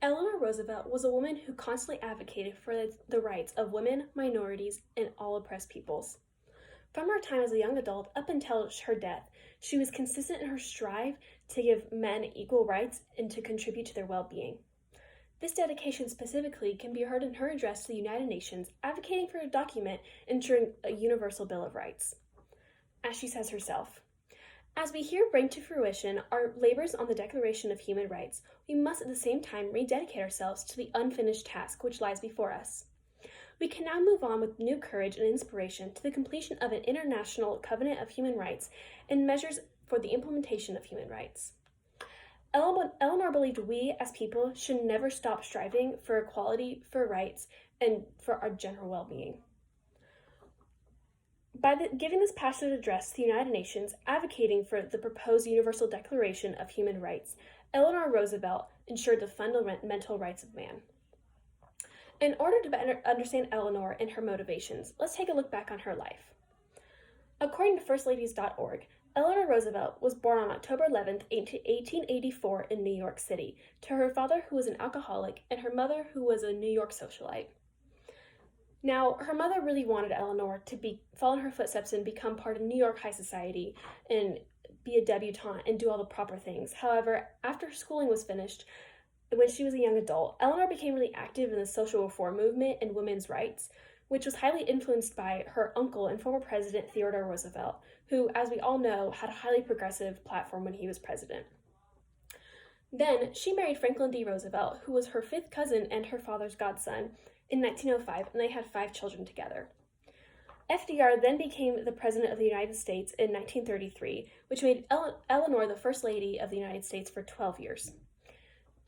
Eleanor Roosevelt was a woman who constantly advocated for the rights of women, minorities, and all oppressed peoples. From her time as a young adult up until her death, she was consistent in her strive to give men equal rights and to contribute to their well-being. This dedication specifically can be heard in her address to the United Nations, advocating for a document ensuring a universal Bill of Rights. As she says herself, "As we here bring to fruition our labors on the Declaration of Human Rights, we must at the same time rededicate ourselves to the unfinished task which lies before us. We can now move on with new courage and inspiration to the completion of an international covenant of human rights and measures for the implementation of human rights." Eleanor believed we as people should never stop striving for equality, for rights, and for our general well-being. By giving this passionate address to the United Nations, advocating for the proposed Universal Declaration of Human Rights, Eleanor Roosevelt ensured the fundamental rights of man. In order to better understand Eleanor and her motivations, let's take a look back on her life. According to firstladies.org, Eleanor Roosevelt was born on October 11, 1884 in New York City, to her father who was an alcoholic and her mother who was a New York socialite. Now, her mother really wanted Eleanor to follow in her footsteps and become part of New York high society and be a debutante and do all the proper things. However, after schooling was finished, when she was a young adult, Eleanor became really active in the social reform movement and women's rights, which was highly influenced by her uncle and former President Theodore Roosevelt, who, as we all know, had a highly progressive platform when he was president. Then, she married Franklin D. Roosevelt, who was her fifth cousin and her father's godson, in 1905, and they had 5 children together. FDR then became the President of the United States in 1933, which made Eleanor the First Lady of the United States for 12 years.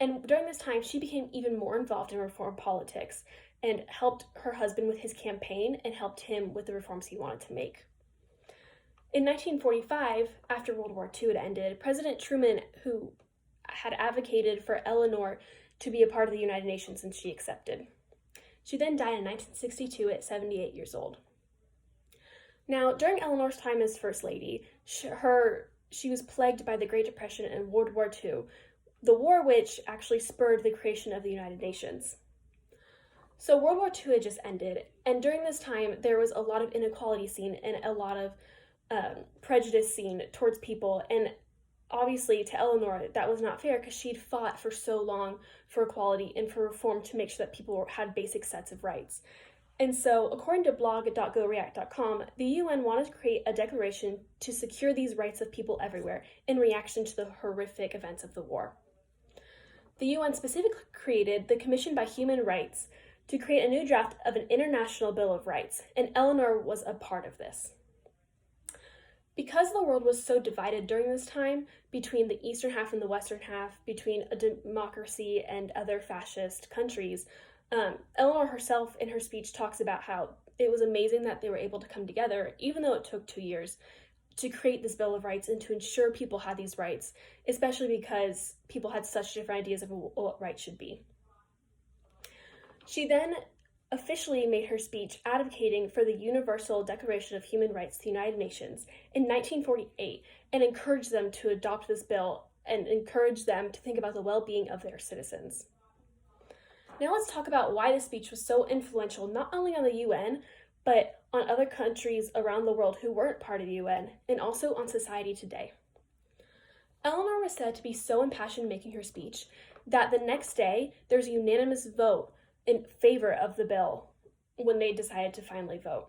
And during this time, she became even more involved in reform politics and helped her husband with his campaign and helped him with the reforms he wanted to make. In 1945, after World War II had ended, President Truman, who had advocated for Eleanor to be a part of the United Nations, and she accepted. She then died in 1962 at 78 years old. Now, during Eleanor's time as First Lady, she was plagued by the Great Depression and World War II, the war which actually spurred the creation of the United Nations. So World War II had just ended, and during this time, there was a lot of inequality seen and a lot of prejudice seen towards people, and obviously to Eleanor, that was not fair because she'd fought for so long for equality and for reform to make sure that people had basic sets of rights. And so, according to blog.goreact.com, the UN wanted to create a declaration to secure these rights of people everywhere in reaction to the horrific events of the war. The UN specifically created the Commission by Human Rights to create a new draft of an international Bill of Rights, and Eleanor was a part of this. Because the world was so divided during this time, between the eastern half and the western half, between a democracy and other fascist countries, Eleanor herself in her speech talks about how it was amazing that they were able to come together, even though it took 2 years, to create this Bill of Rights and to ensure people had these rights, especially because people had such different ideas of what rights should be. She then officially made her speech advocating for the Universal Declaration of Human Rights to the United Nations in 1948 and encouraged them to adopt this bill and encouraged them to think about the well-being of their citizens. Now let's talk about why this speech was so influential, not only on the UN, but on other countries around the world who weren't part of the UN, and also on society today. Eleanor was said to be so impassioned making her speech that the next day there's a unanimous vote in favor of the bill when they decided to finally vote.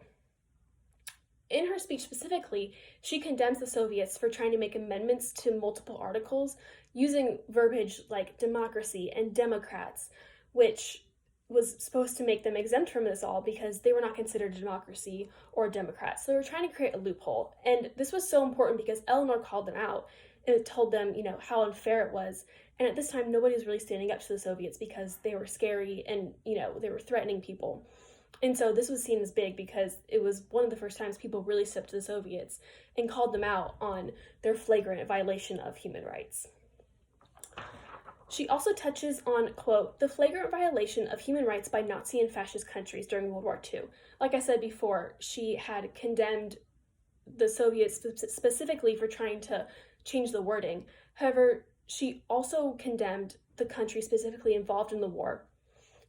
In her speech specifically, she condemns the Soviets for trying to make amendments to multiple articles using verbiage like democracy and Democrats, which was supposed to make them exempt from this all because they were not considered a democracy or Democrats. So they were trying to create a loophole. And this was so important because Eleanor called them out and told them, how unfair it was. And at this time, nobody was really standing up to the Soviets because they were scary and, they were threatening people. And so this was seen as big because it was one of the first times people really stood up to the Soviets and called them out on their flagrant violation of human rights. She also touches on, quote, the flagrant violation of human rights by Nazi and fascist countries during World War II. Like I said before, she had condemned the Soviets specifically for trying to change the wording. However, she also condemned the country specifically involved in the war,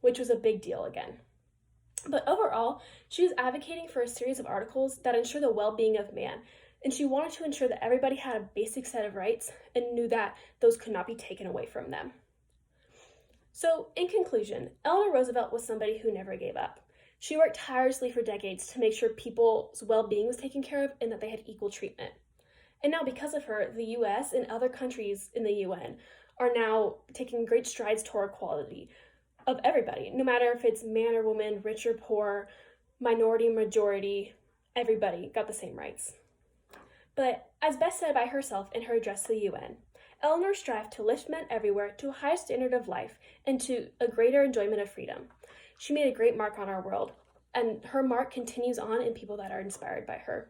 which was a big deal again. But overall, she was advocating for a series of articles that ensure the well-being of man, and she wanted to ensure that everybody had a basic set of rights and knew that those could not be taken away from them. So, in conclusion, Eleanor Roosevelt was somebody who never gave up. She worked tirelessly for decades to make sure people's well-being was taken care of and that they had equal treatment. And now, because of her, the US and other countries in the UN are now taking great strides toward equality of everybody, no matter if it's man or woman, rich or poor, minority, majority, everybody got the same rights. But as best said by herself in her address to the UN, Eleanor strived to lift men everywhere to a higher standard of life and to a greater enjoyment of freedom. She made a great mark on our world, and her mark continues on in people that are inspired by her.